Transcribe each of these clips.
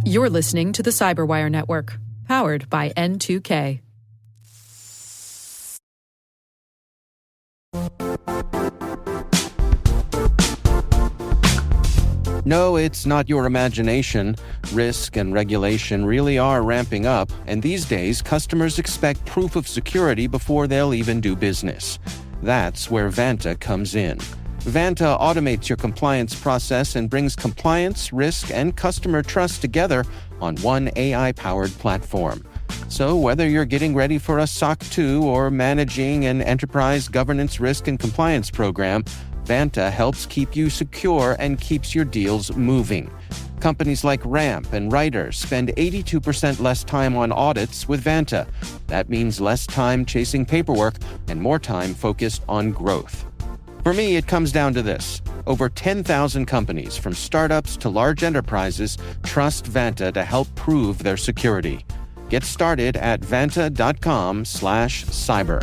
You're listening to the Cyberwire Network, powered by N2K. No, it's not your imagination. Risk and regulation really are ramping up, and these days, customers expect proof of security before they'll even do business. That's where Vanta comes in. Vanta automates your compliance process and brings compliance, risk, and customer trust together on one AI-powered platform. So whether you're getting ready for a SOC 2 or managing an enterprise governance risk and compliance program, Vanta helps keep you secure and keeps your deals moving. Companies like Ramp and Ryder spend 82% less time on audits with Vanta. That means less time chasing paperwork and more time focused on growth. For me, it comes down to this. Over 10,000 companies, from startups to large enterprises, trust Vanta to help prove their security. Get started at vanta.com/cyber.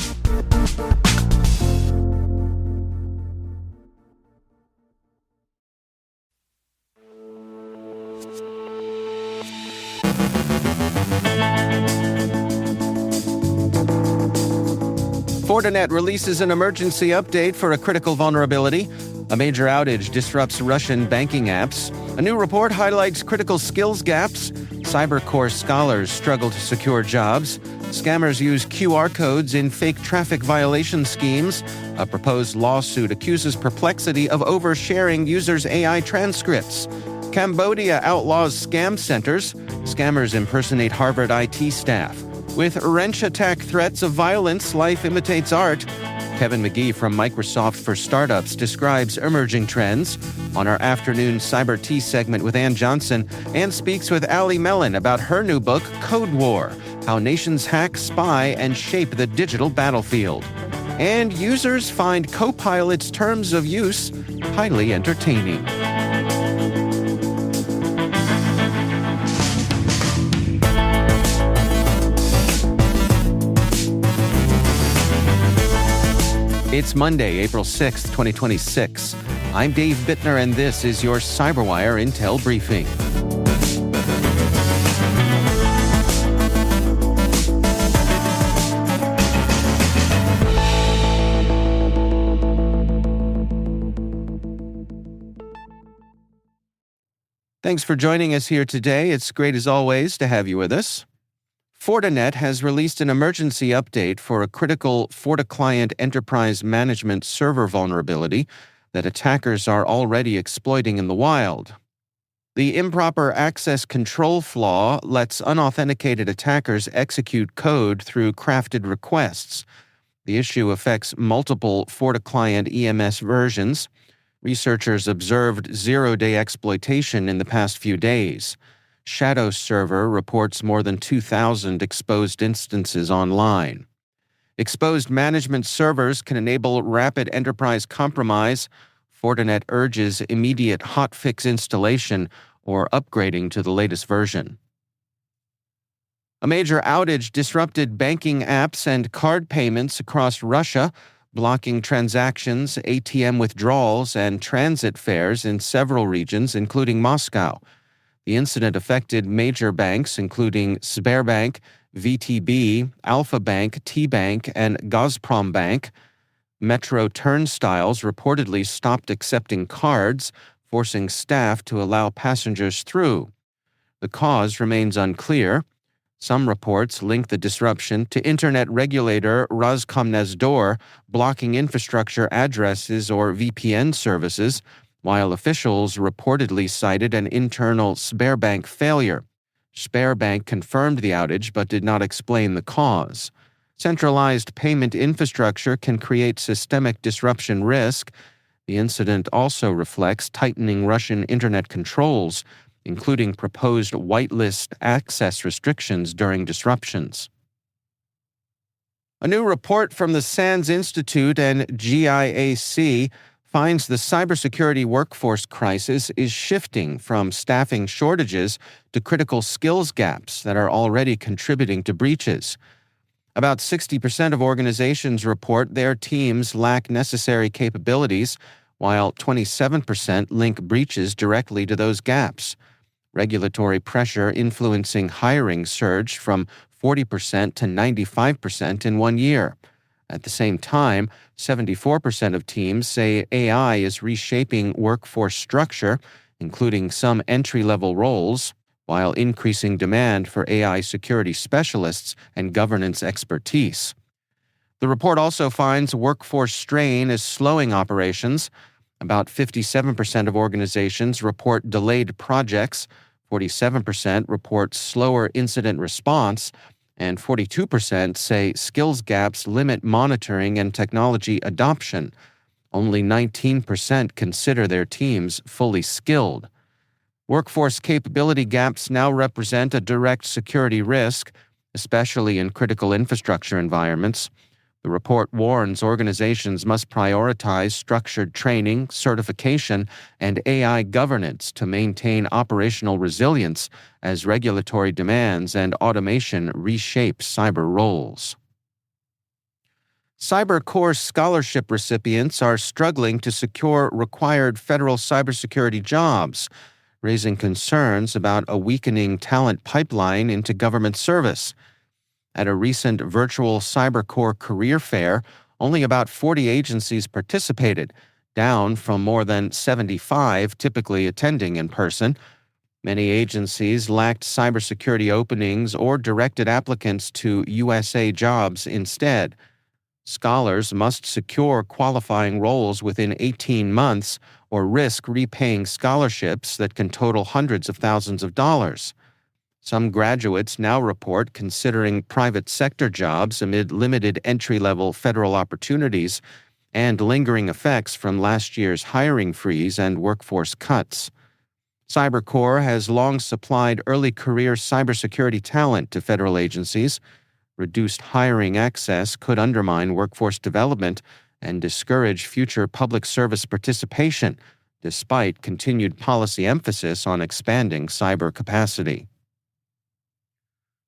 Fortinet releases an emergency update for a critical vulnerability. A major outage disrupts Russian banking apps. A new report highlights critical skills gaps. CyberCore scholars struggle to secure jobs. Scammers use QR codes in fake traffic violation schemes. A proposed lawsuit accuses Perplexity of oversharing users' AI transcripts. Cambodia outlaws scam centers. Scammers impersonate Harvard IT staff. With wrench attack threats of violence, life imitates art. Kevin Magee from Microsoft for Startups describes emerging trends. On our afternoon Cyber Tea segment with Ann Johnson, Ann speaks with Allie Mellen about her new book, Code War: How Nations Hack, Spy, and Shape the Digital Battlefield. And users find Copilot's terms of use highly entertaining. It's Monday, April 6th, 2026. I'm Dave Bittner, and this is your CyberWire Intel Briefing. Thanks for joining us here today. It's great, as always, to have you with us. Fortinet has released an emergency update for a critical FortiClient enterprise management server vulnerability that attackers are already exploiting in the wild. The improper access control flaw lets unauthenticated attackers execute code through crafted requests. The issue affects multiple FortiClient EMS versions. Researchers observed zero-day exploitation in the past few days. Shadow Server reports more than 2,000 exposed instances online. Exposed management servers can enable rapid enterprise compromise. Fortinet urges immediate hotfix installation or upgrading to the latest version. A major outage disrupted banking apps and card payments across Russia, blocking transactions, ATM withdrawals, and transit fares in several regions, including Moscow. The incident affected major banks, including Sberbank, VTB, Alfa Bank, T-Bank, and Gazprom Bank. Metro turnstiles reportedly stopped accepting cards, forcing staff to allow passengers through. The cause remains unclear. Some reports link the disruption to internet regulator Roskomnadzor blocking infrastructure addresses or VPN services, while officials reportedly cited an internal Sberbank failure. Sberbank confirmed the outage but did not explain the cause. Centralized payment infrastructure can create systemic disruption risk. The incident also reflects tightening Russian internet controls, including proposed whitelist access restrictions during disruptions. A new report from the SANS Institute and GIAC finds the cybersecurity workforce crisis is shifting from staffing shortages to critical skills gaps that are already contributing to breaches. About 60% of organizations report their teams lack necessary capabilities, while 27% link breaches directly to those gaps. Regulatory pressure influencing hiring surged from 40% to 95% in 1 year. At the same time, 74% of teams say AI is reshaping workforce structure, including some entry-level roles, while increasing demand for AI security specialists and governance expertise. The report also finds workforce strain is slowing operations. About 57% of organizations report delayed projects, 47% report slower incident response, and 42% say skills gaps limit monitoring and technology adoption. Only 19% consider their teams fully skilled. Workforce capability gaps now represent a direct security risk, especially in critical infrastructure environments. The report warns organizations must prioritize structured training, certification, and AI governance to maintain operational resilience as regulatory demands and automation reshape cyber roles. CyberCore scholarship recipients are struggling to secure required federal cybersecurity jobs, raising concerns about a weakening talent pipeline into government service. At a recent virtual CyberCore career fair, only about 40 agencies participated, down from more than 75 typically attending in person. Many agencies lacked cybersecurity openings or directed applicants to USA jobs instead. Scholars must secure qualifying roles within 18 months or risk repaying scholarships that can total hundreds of thousands of dollars. Some graduates now report considering private sector jobs amid limited entry-level federal opportunities and lingering effects from last year's hiring freeze and workforce cuts. CyberCore has long supplied early career cybersecurity talent to federal agencies. Reduced hiring access could undermine workforce development and discourage future public service participation, despite continued policy emphasis on expanding cyber capacity.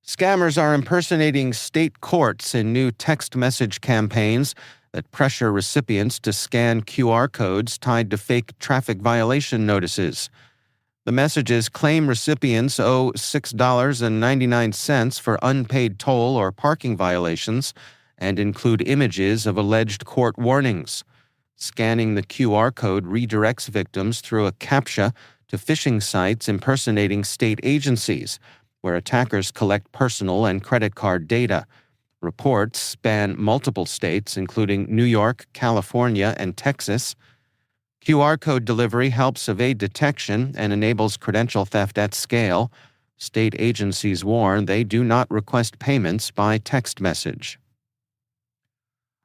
Scammers are impersonating state courts in new text message campaigns that pressure recipients to scan QR codes tied to fake traffic violation notices. The messages claim recipients owe $6.99 for unpaid toll or parking violations and include images of alleged court warnings. Scanning the QR code redirects victims through a CAPTCHA to phishing sites impersonating state agencies, where attackers collect personal and credit card data. Reports span multiple states, including New York, California, and Texas. QR code delivery helps evade detection and enables credential theft at scale. State agencies warn they do not request payments by text message.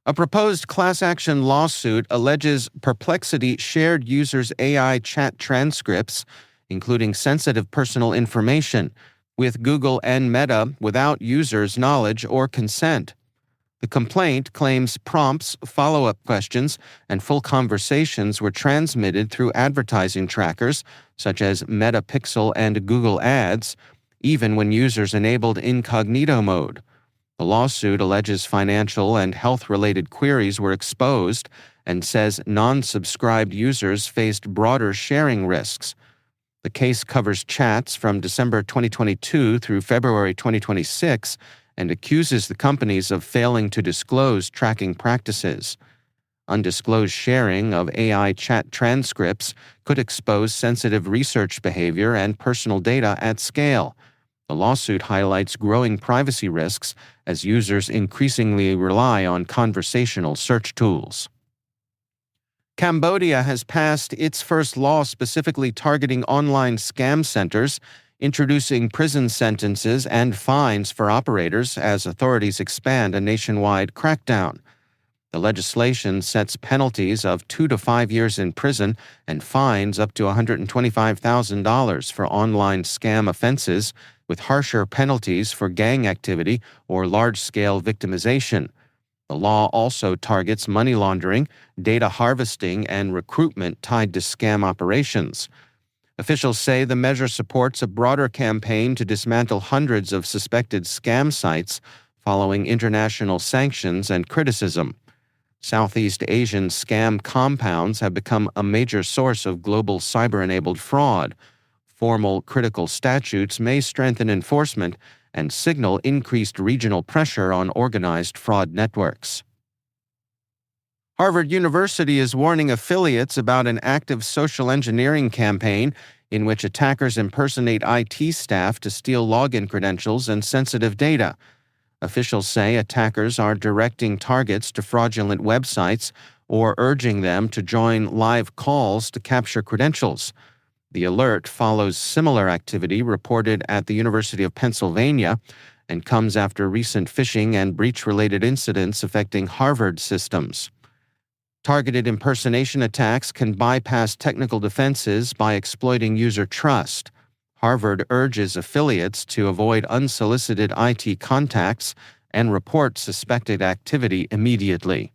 A proposed class action lawsuit alleges Perplexity shared users' AI chat transcripts, including sensitive personal information, with Google and Meta without users' knowledge or consent. The complaint claims prompts, follow-up questions, and full conversations were transmitted through advertising trackers, such as Meta Pixel and Google Ads, even when users enabled incognito mode. The lawsuit alleges financial and health-related queries were exposed and says non-subscribed users faced broader sharing risks. The case covers chats from December 2022 through February 2026 and accuses the companies of failing to disclose tracking practices. Undisclosed sharing of AI chat transcripts could expose sensitive research behavior and personal data at scale. The lawsuit highlights growing privacy risks as users increasingly rely on conversational search tools. Cambodia has passed its first law specifically targeting online scam centers, introducing prison sentences and fines for operators as authorities expand a nationwide crackdown. The legislation sets penalties of 2 to 5 years in prison and fines up to $125,000 for online scam offenses, with harsher penalties for gang activity or large-scale victimization. The law also targets money laundering, data harvesting, and recruitment tied to scam operations. Officials say the measure supports a broader campaign to dismantle hundreds of suspected scam sites following international sanctions and criticism. Southeast Asian scam compounds have become a major source of global cyber-enabled fraud. Formal critical statutes may strengthen enforcement and signal increased regional pressure on organized fraud networks. Harvard University is warning affiliates about an active social engineering campaign in which attackers impersonate IT staff to steal login credentials and sensitive data. Officials say attackers are directing targets to fraudulent websites or urging them to join live calls to capture credentials. The alert follows similar activity reported at the University of Pennsylvania and comes after recent phishing and breach-related incidents affecting Harvard systems. Targeted impersonation attacks can bypass technical defenses by exploiting user trust. Harvard urges affiliates to avoid unsolicited IT contacts and report suspected activity immediately.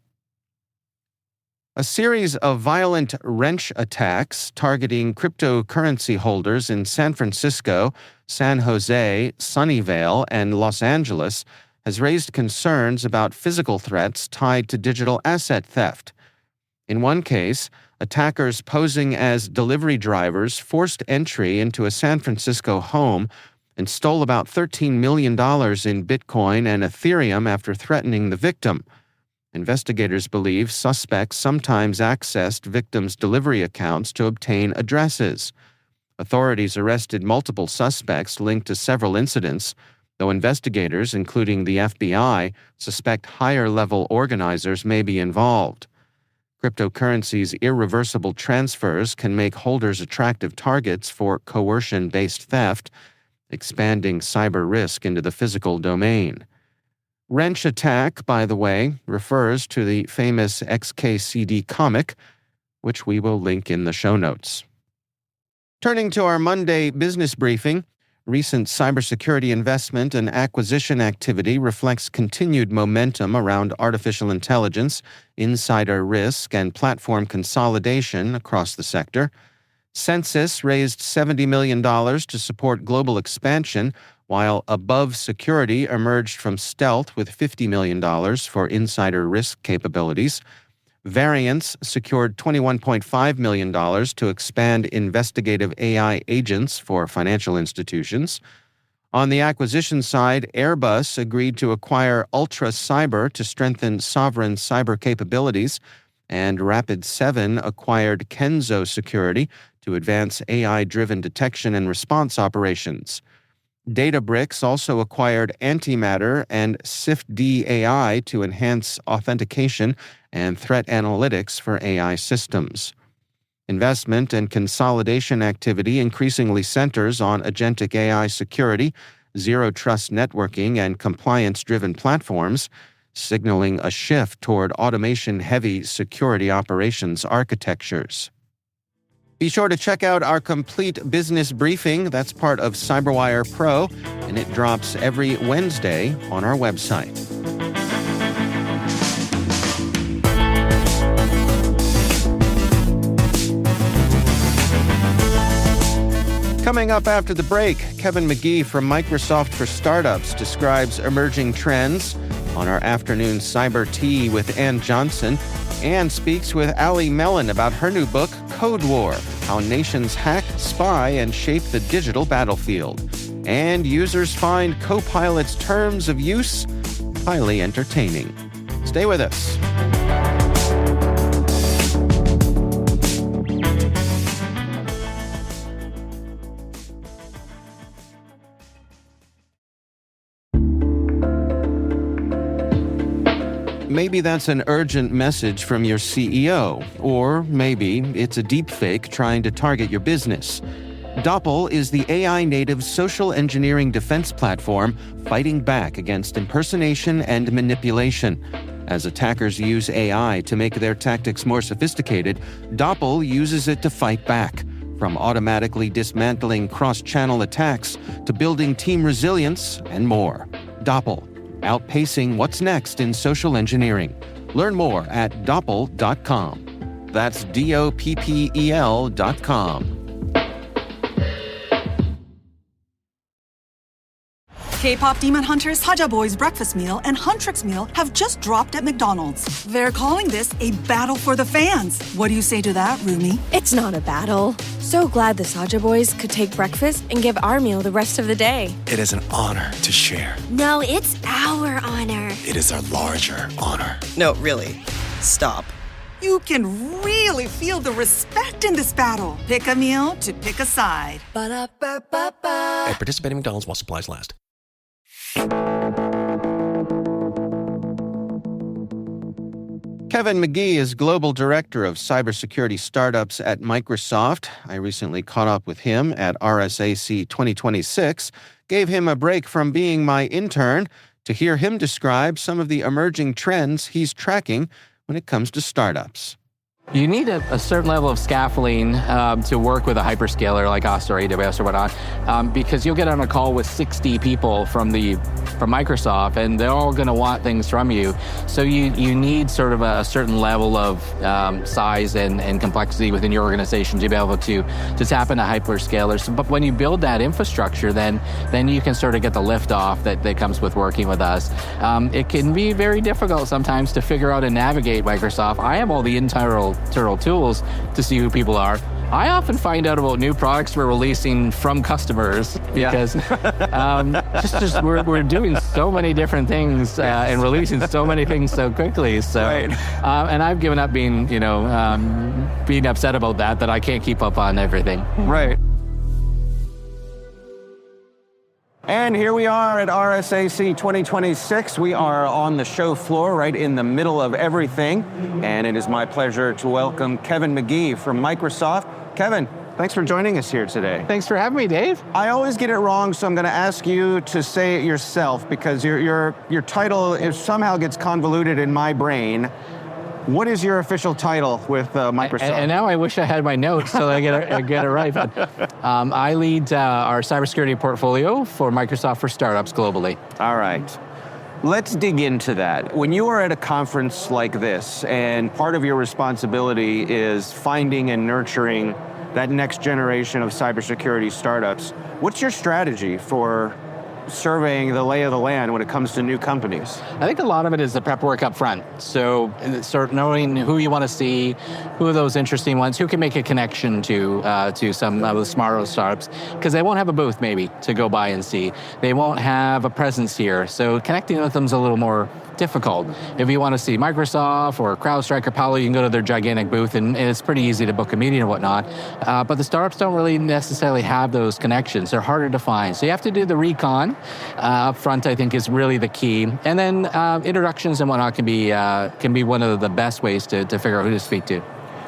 A series of violent wrench attacks targeting cryptocurrency holders in San Francisco, San Jose, Sunnyvale, and Los Angeles has raised concerns about physical threats tied to digital asset theft. In one case, attackers posing as delivery drivers forced entry into a San Francisco home and stole about $13 million in Bitcoin and Ethereum after threatening the victim. Investigators believe suspects sometimes accessed victims' delivery accounts to obtain addresses. Authorities arrested multiple suspects linked to several incidents, though investigators, including the FBI, suspect higher-level organizers may be involved. Cryptocurrency's irreversible transfers can make holders attractive targets for coercion-based theft, expanding cyber risk into the physical domain. Wrench attack, by the way, refers to the famous XKCD comic, which we will link in the show notes. Turning to our Monday business briefing, recent cybersecurity investment and acquisition activity reflects continued momentum around artificial intelligence, insider risk, and platform consolidation across the sector. Census raised $70 million to support global expansion, while Above Security emerged from stealth with $50 million for insider risk capabilities. Variance secured $21.5 million to expand investigative AI agents for financial institutions. On the acquisition side, Airbus agreed to acquire Ultra Cyber to strengthen sovereign cyber capabilities, and Rapid7 acquired Kenzo Security to advance AI-driven detection and response operations. Databricks also acquired Antimatter and SIFT-D AI to enhance authentication and threat analytics for AI systems. Investment and consolidation activity increasingly centers on agentic AI security, zero-trust networking, and compliance-driven platforms, signaling a shift toward automation-heavy security operations architectures. Be sure to check out our complete business briefing. That's part of CyberWire Pro, and it drops every Wednesday on our website. Coming up after the break, Kevin Magee from Microsoft for Startups describes emerging trends. On our afternoon Cyber Tea with Ann Johnson, Ann speaks with Allie Mellen about her new book, Code War: How Nations Hack, Spy, and Shape the Digital Battlefield. And users find Copilot's terms of use highly entertaining. Stay with us. Maybe that's an urgent message from your CEO, or maybe it's a deepfake trying to target your business. Doppel is the AI-native social engineering defense platform fighting back against impersonation and manipulation. As attackers use AI to make their tactics more sophisticated, Doppel uses it to fight back, from automatically dismantling cross-channel attacks to building team resilience and more. Doppel, outpacing what's next in social engineering. Learn more at doppel.com. That's DOPPEL.com. K-pop demon hunters Saja Boy's breakfast meal and Huntrix meal have just dropped at McDonald's. They're calling this a battle for the fans. What do you say to that, Rumi? It's not a battle. So glad the Saja Boys could take breakfast and give our meal the rest of the day. It is an honor to share. No, it's our honor. It is our larger honor. No, really. Stop. You can really feel the respect in this battle. Pick a meal to pick a side. At participating McDonald's while supplies last. Kevin Magee is Global Director of Cybersecurity Startups at Microsoft. I recently caught up with him at RSAC 2026, gave him a break from being my intern to hear him describe some of the emerging trends he's tracking when it comes to startups. You need a certain level of scaffolding to work with a hyperscaler like us or AWS or whatnot, because you'll get on a call with 60 people from Microsoft, and they're all going to want things from you. So you need sort of a certain level of size and complexity within your organization to be able to tap into hyperscalers. But when you build that infrastructure, then you can sort of get the lift off that comes with working with us. It can be very difficult sometimes to figure out and navigate Microsoft. I have all the internal tools to see who people are. I often find out about new products we're releasing from customers because we're doing so many different things and releasing so many things so quickly. So, right. And I've given up being upset about that I can't keep up on everything. Right. And here we are at RSAC 2026. We are on the show floor, right in the middle of everything. And it is my pleasure to welcome Kevin Magee from Microsoft. Kevin, thanks for joining us here today. Thanks for having me, Dave. I always get it wrong, so I'm going to ask you to say it yourself because your title somehow gets convoluted in my brain. What is your official title with Microsoft? And now I wish I had my notes so I get it right. But I lead our cybersecurity portfolio for Microsoft for startups globally. All right. Let's dig into that. When you are at a conference like this, and part of your responsibility is finding and nurturing that next generation of cybersecurity startups, what's your strategy for surveying the lay of the land when it comes to new companies? I think a lot of it is the prep work up front. So sort of knowing who you want to see, who are those interesting ones, who can make a connection to some of the smarter startups, because they won't have a booth maybe to go by and see. They won't have a presence here. So connecting with them is a little more difficult. If you want to see Microsoft or CrowdStrike or Palo, you can go to their gigantic booth and it's pretty easy to book a meeting and whatnot. But the startups don't really necessarily have those connections. They're harder to find. So you have to do the recon up front, I think, is really the key. And then introductions and whatnot can be one of the best ways to figure out who to speak to.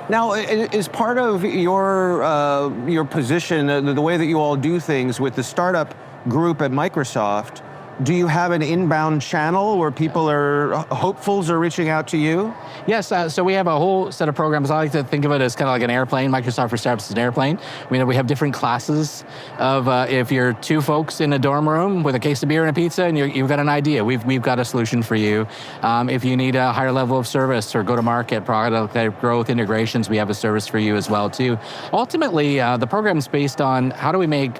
Now, is part of your position, the way that you all do things with the startup group at Microsoft, do you have an inbound channel where hopefuls are reaching out to you? Yes, so we have a whole set of programs. I like to think of it as kind of like an airplane. Microsoft for Startups is an airplane. We have different classes of if you're two folks in a dorm room with a case of beer and a pizza and you've got an idea, we've got a solution for you. If you need a higher level of service or go-to-market product growth integrations, we have a service for you as well too. Ultimately, the program's based on how do we make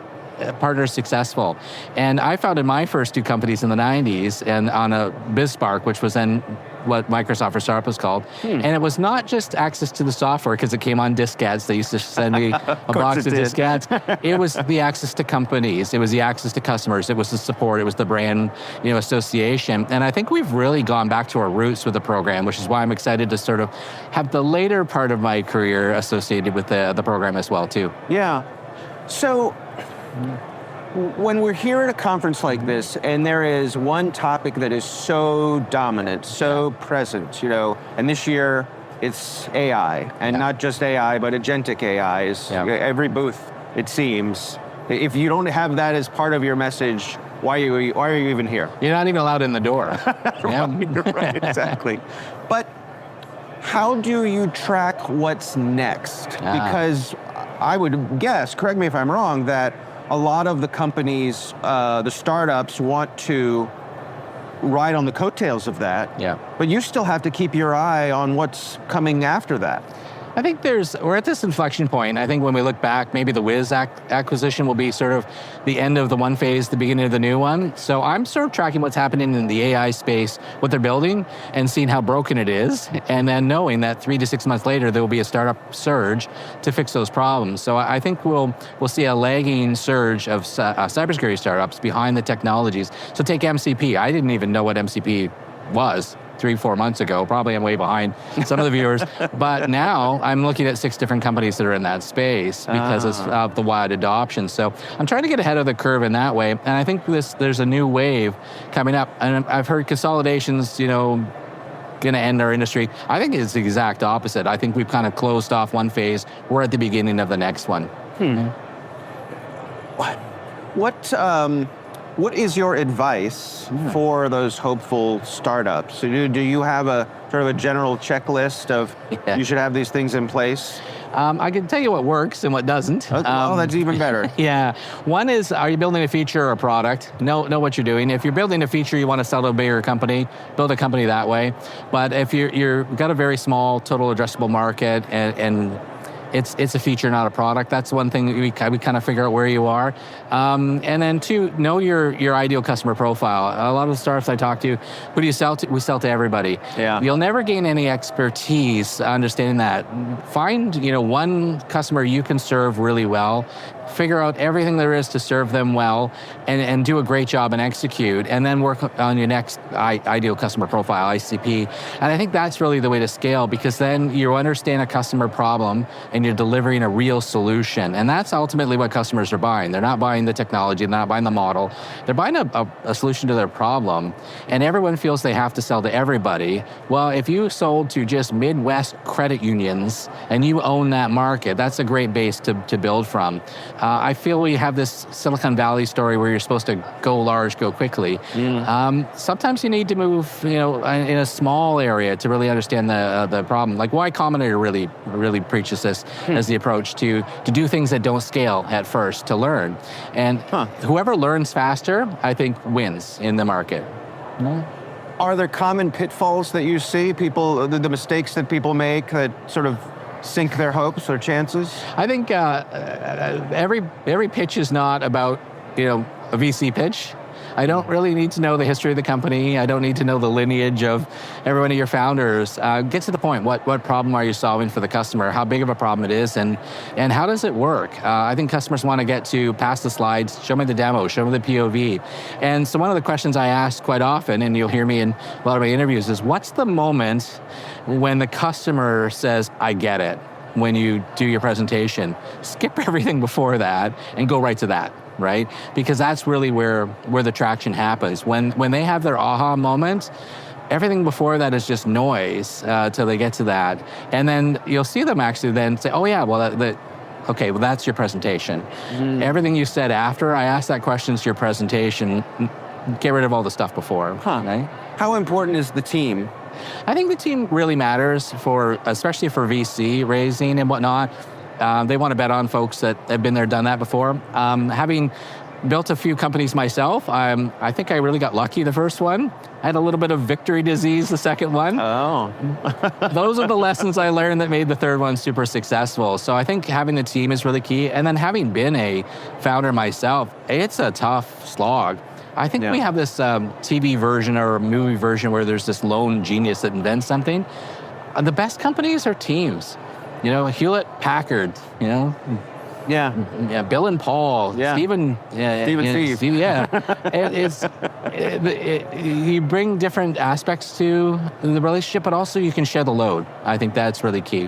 partners successful. And I founded my first two companies in the 90s and on a BizSpark, which was then what Microsoft for Startup was called. And it was not just access to the software because it came on diskettes. They used to send me a box of diskettes. It was the access to companies. It was the access to customers. It was the support. It was the brand, association. And I think we've really gone back to our roots with the program, which is why I'm excited to sort of have the later part of my career associated with the program as well too. Yeah. So, when we're here at a conference like this, and there is one topic that is so dominant, so present, and this year it's AI, and not just AI, but agentic AI is every booth, it seems. If you don't have that as part of your message, why are you even here? You're not even allowed in the door. Right, exactly. But how do you track what's next? Because I would guess, correct me if I'm wrong, that a lot of the companies, the startups, want to ride on the coattails of that. Yeah. But you still have to keep your eye on what's coming after that. I think we're at this inflection point. I think when we look back, maybe the Wiz acquisition will be sort of the end of the one phase, the beginning of the new one. So I'm sort of tracking what's happening in the AI space, what they're building, and seeing how broken it is, and then knowing that 3 to 6 months later, there will be a startup surge to fix those problems. So I think we'll see a lagging surge of cybersecurity startups behind the technologies. So take MCP. I didn't even know what MCP was 3-4 months ago. Probably I'm way behind some of the viewers. But now I'm looking at 6 different companies that are in that space because of the wide adoption. So I'm trying to get ahead of the curve in that way. And I think there's a new wave coming up. And I've heard consolidations, going to end our industry. I think it's the exact opposite. I think we've kind of closed off one phase. We're at the beginning of the next one. What is your advice for those hopeful startups? So do you have a sort of a general checklist of you should have these things in place? I can tell you what works and what doesn't. That's even better. Yeah. One is, are you building a feature or a product? Know what you're doing. If you're building a feature, you want to sell to a bigger company, build a company that way. But if you've got a very small total addressable market and it's a feature, not a product. That's one thing that we kind of figure out where you are. And then 2, know your ideal customer profile. A lot of the startups I talk to, who do you sell to? We sell to everybody. Yeah. You'll never gain any expertise understanding that. Find, one customer you can serve really well. Figure out everything there is to serve them well and do a great job and execute, and then work on your next ideal customer profile, ICP. And I think that's really the way to scale, because then you understand a customer problem and you're delivering a real solution. And that's ultimately what customers are buying. They're not buying the technology, they're not buying the model. They're buying a solution to their problem. And everyone feels they have to sell to everybody. Well, if you sold to just Midwest credit unions and you own that market, that's a great base to build from. I feel we have this Silicon Valley story where you're supposed to go large, go quickly. Sometimes you need to move, in a small area to really understand the problem. Like Y Combinator really preaches this as the approach to do things that don't scale at first, to learn. And whoever learns faster, I think, wins in the market. Are there common pitfalls that you see, the mistakes that people make that sort of sink their hopes or chances? I think every pitch is not about, a VC pitch. I don't really need to know the history of the company. I don't need to know the lineage of every one of your founders. Get to the point. What problem are you solving for the customer? How big of a problem it is, and how does it work? I think customers want to get to pass the slides, show me the demo, show me the POV. And so one of the questions I ask quite often, and you'll hear me in a lot of my interviews, is what's the moment when the customer says, I get it, when you do your presentation? Skip everything before that and go right to that. Right? Because that's really where the traction happens. When they have their aha moment, everything before that is just noise till they get to that. And then you'll see them actually then say, oh yeah, well, okay, well that's your presentation. Everything you said after I asked that question is your presentation. Get rid of all the stuff before. Right? How important is the team? I think the team really matters, especially for VC raising and whatnot. They want to bet on folks that have been there, done that before. Having built a few companies myself, I think I really got lucky the first one. I had a little bit of victory disease the second one. Oh. Those are the lessons I learned that made the third one super successful. So I think having the team is really key. And then having been a founder myself, it's a tough slog. I think we have this TV version or movie version where there's this lone genius that invents something. The best companies are teams. Hewlett Packard, Yeah, Bill and Paul, Stephen Steve. You bring different aspects to the relationship, but also you can share the load. I think that's really key.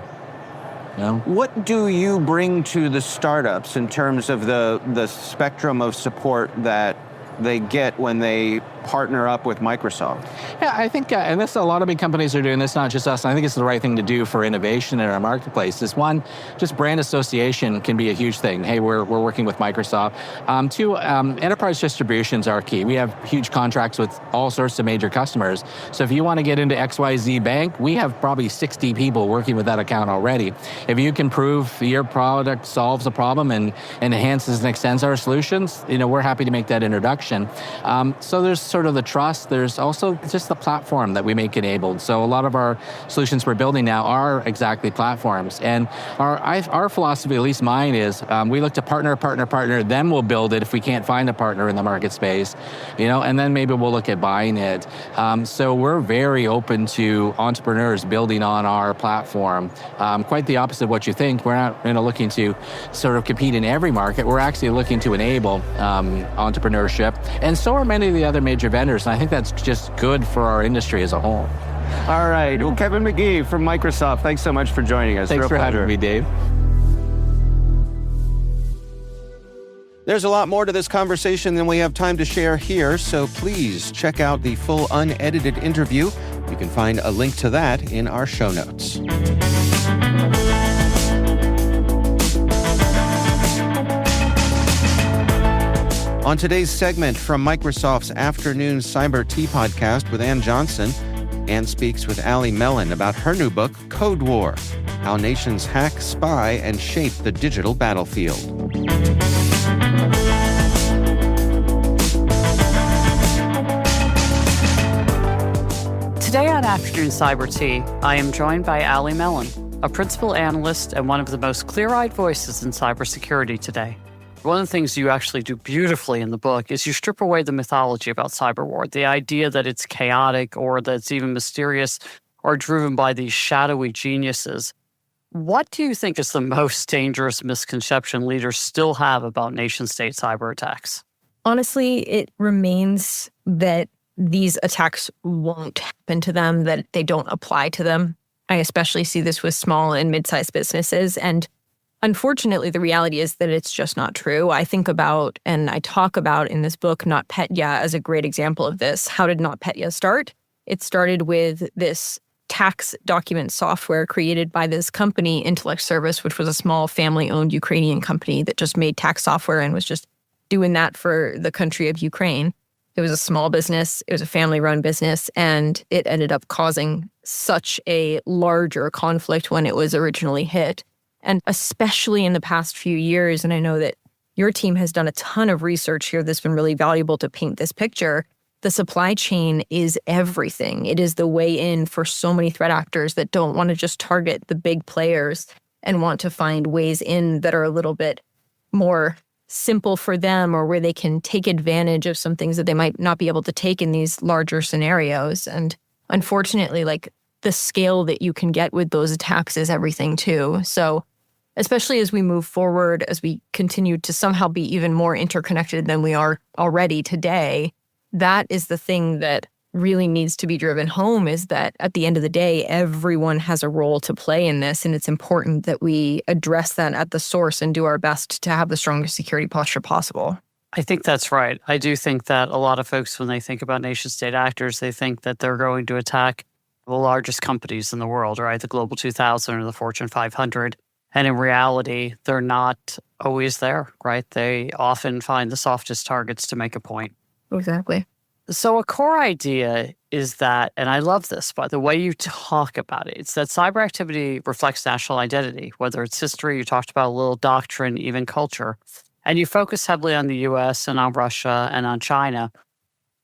What do you bring to the startups in terms of the spectrum of support that they get when they partner up with Microsoft? Yeah, I think, and this a lot of big companies are doing this, not just us. I think it's the right thing to do for innovation in our marketplace. Is one, just brand association can be a huge thing. Hey, we're working with Microsoft. Two, enterprise distributions are key. We have huge contracts with all sorts of major customers. So if you want to get into XYZ Bank, we have probably 60 people working with that account already. If you can prove your product solves a problem and enhances and extends our solutions, we're happy to make that introduction. information. So there's sort of the trust. There's also just the platform that we make enabled. So a lot of our solutions we're building now are exactly platforms. And our philosophy, at least mine, is we look to partner, then we'll build it if we can't find a partner in the market space, and then maybe we'll look at buying it. So we're very open to entrepreneurs building on our platform. Quite the opposite of what you think. We're not looking to sort of compete in every market. We're actually looking to enable entrepreneurship. And so are many of the other major vendors. And I think that's just good for our industry as a whole. All right. Well, Kevin Magee from Microsoft, thanks so much for joining us. Thanks for having me, Dave. There's a lot more to this conversation than we have time to share here, so please check out the full unedited interview. You can find a link to that in our show notes. On today's segment from Microsoft's Afternoon Cyber Tea podcast with Ann Johnson, Ann speaks with Allie Mellen about her new book, Code War: How Nations Hack, Spy, and Shape the Digital Battlefield. Today on Afternoon Cyber Tea, I am joined by Allie Mellen, a principal analyst and one of the most clear-eyed voices in cybersecurity today. One of the things you actually do beautifully in the book is you strip away the mythology about cyber war, the idea that it's chaotic or that it's even mysterious or driven by these shadowy geniuses. What do you think is the most dangerous misconception leaders still have about nation-state cyber attacks? Honestly, it remains that these attacks won't happen to them, that they don't apply to them. I especially see this with small and mid-sized businesses. And unfortunately, the reality is that it's just not true. I think about, and I talk about in this book, NotPetya as a great example of this. How did NotPetya start? It started with this tax document software created by this company, Intellect Service, which was a small family-owned Ukrainian company that just made tax software and was just doing that for the country of Ukraine. It was a small business, it was a family-run business, and it ended up causing such a larger conflict when it was originally hit. And especially in the past few years, and I know that your team has done a ton of research here that's been really valuable to paint this picture, the supply chain is everything. It is the way in for so many threat actors that don't want to just target the big players and want to find ways in that are a little bit more simple for them, or where they can take advantage of some things that they might not be able to take in these larger scenarios. And unfortunately, the scale that you can get with those attacks is everything too. So especially as we move forward, as we continue to somehow be even more interconnected than we are already today, that is the thing that really needs to be driven home, is that at the end of the day, everyone has a role to play in this. And it's important that we address that at the source and do our best to have the strongest security posture possible. I think that's right. I do think that a lot of folks, when they think about nation-state actors, they think that they're going to attack the largest companies in the world, right? The Global 2000 or the Fortune 500. And in reality, they're not always there, right? They often find the softest targets to make a point. Exactly. So a core idea is that, and I love this, but the way you talk about it, it's that cyber activity reflects national identity, whether it's history, you talked about a little doctrine, even culture, and you focus heavily on the US and on Russia and on China.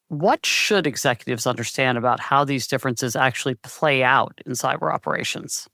What should executives understand about how these differences actually play out in cyber operations?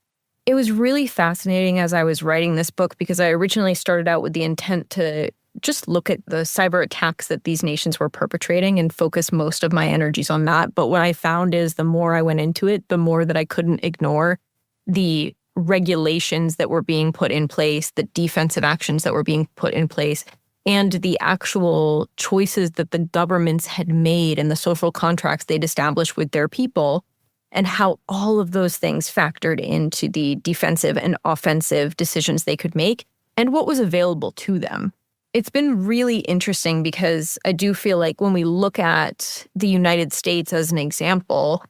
It was really fascinating as I was writing this book, because I originally started out with the intent to just look at the cyber attacks that these nations were perpetrating and focus most of my energies on that. But what I found is the more I went into it, the more that I couldn't ignore the regulations that were being put in place, the defensive actions that were being put in place, and the actual choices that the governments had made and the social contracts they'd established with their people, and how all of those things factored into the defensive and offensive decisions they could make and what was available to them. It's been really interesting because I do feel like when we look at the United States as an example,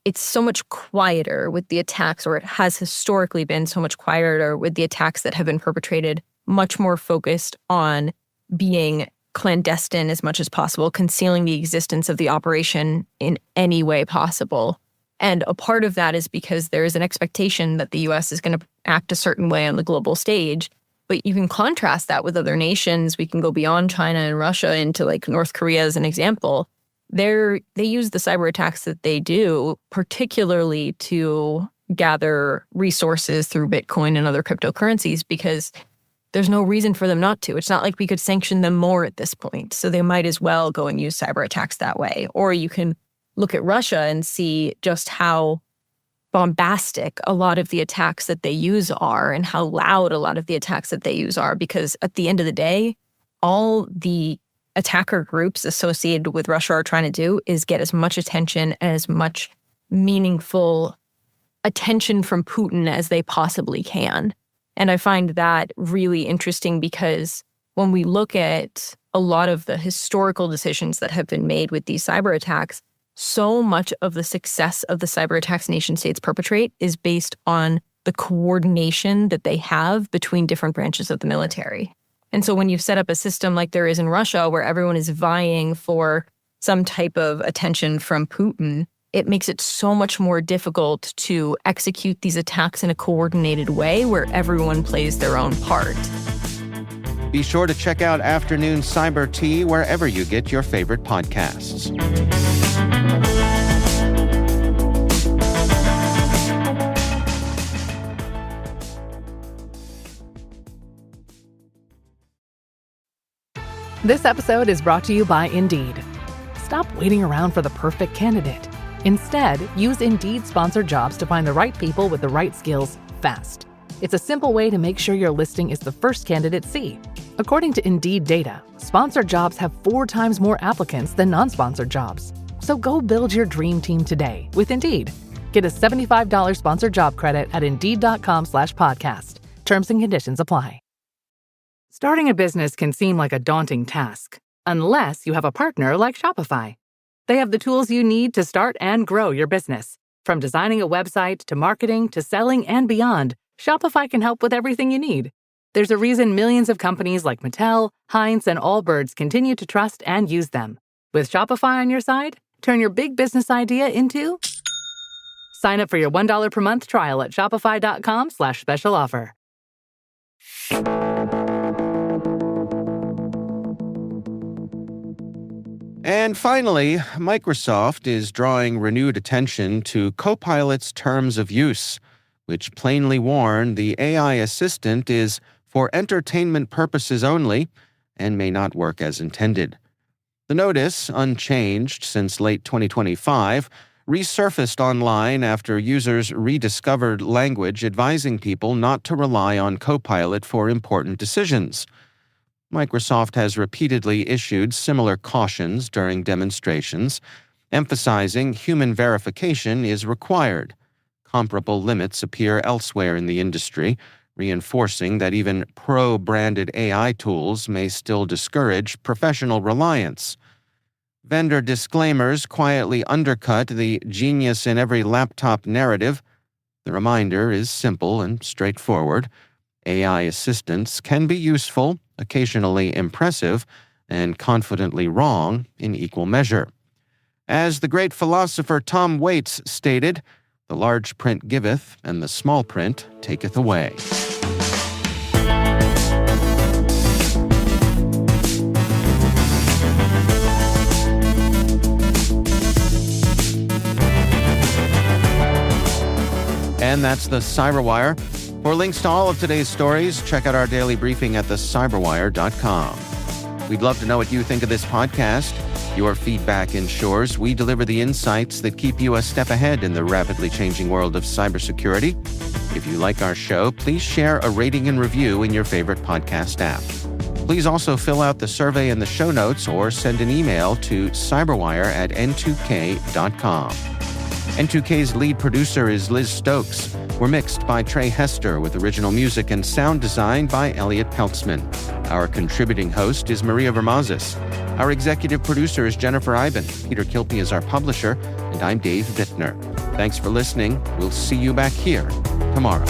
it's so much quieter with the attacks, or it has historically been so much quieter with the attacks that have been perpetrated, much more focused on being clandestine as much as possible, concealing the existence of the operation in any way possible. And a part of that is because there is an expectation that the US is going to act a certain way on the global stage. But you can contrast that with other nations. We can go beyond China and Russia into like North Korea as an example. They use the cyber attacks that they do, particularly to gather resources through Bitcoin and other cryptocurrencies, because there's no reason for them not to. It's not like we could sanction them more at this point. So they might as well go and use cyber attacks that way. Or you can look at Russia and see just how bombastic a lot of the attacks that they use are and how loud a lot of the attacks that they use are, because at the end of the day, all the attacker groups associated with Russia are trying to do is get as much attention and as much meaningful attention from Putin as they possibly can. And I find that really interesting because when we look at a lot of the historical decisions that have been made with these cyber attacks, so much of the success of the cyber attacks nation states perpetrate is based on the coordination that they have between different branches of the military. And so when you set up a system like there is in Russia, where everyone is vying for some type of attention from Putin, it makes it so much more difficult to execute these attacks in a coordinated way where everyone plays their own part. Be sure to check out Afternoon Cyber Tea wherever you get your favorite podcasts. This episode is brought to you by Indeed. Stop waiting around for the perfect candidate. Instead, use Indeed sponsored jobs to find the right people with the right skills fast. It's a simple way to make sure your listing is the first candidates see. According to Indeed data, sponsored jobs have 4 times more applicants than non-sponsored jobs. So go build your dream team today with Indeed. Get a $75 sponsored job credit at Indeed.com/podcast. Terms and conditions apply. Starting a business can seem like a daunting task, unless you have a partner like Shopify. They have the tools you need to start and grow your business. From designing a website to marketing to selling and beyond, Shopify can help with everything you need. There's a reason millions of companies like Mattel, Heinz, and Allbirds continue to trust and use them. With Shopify on your side, turn your big business idea into... Sign up for your $1 per month trial at shopify.com/special offer. And finally, Microsoft is drawing renewed attention to Copilot's terms of use, which plainly warn the AI assistant is for entertainment purposes only and may not work as intended. The notice, unchanged since late 2025, resurfaced online after users rediscovered language advising people not to rely on Copilot for important decisions. Microsoft has repeatedly issued similar cautions during demonstrations, emphasizing human verification is required. Comparable limits appear elsewhere in the industry, reinforcing that even pro-branded AI tools may still discourage professional reliance. Vendor disclaimers quietly undercut the genius in every laptop narrative. The reminder is simple and straightforward. AI assistants can be useful, occasionally impressive, and confidently wrong in equal measure. As the great philosopher Tom Waits stated, the large print giveth, and the small print taketh away. And that's the Cyberwire. For links to all of today's stories, check out our daily briefing at thecyberwire.com. We'd love to know what you think of this podcast. Your feedback ensures we deliver the insights that keep you a step ahead in the rapidly changing world of cybersecurity. If you like our show, please share a rating and review in your favorite podcast app. Please also fill out the survey in the show notes or send an email to cyberwire@n2k.com. N2K's lead producer is Liz Stokes. We're mixed by Trey Hester with original music and sound design by Elliot Peltzman. Our contributing host is Maria Vermazis. Our executive producer is Jennifer Iben. Peter Kilpie is our publisher, and I'm Dave Bittner. Thanks for listening. We'll see you back here tomorrow.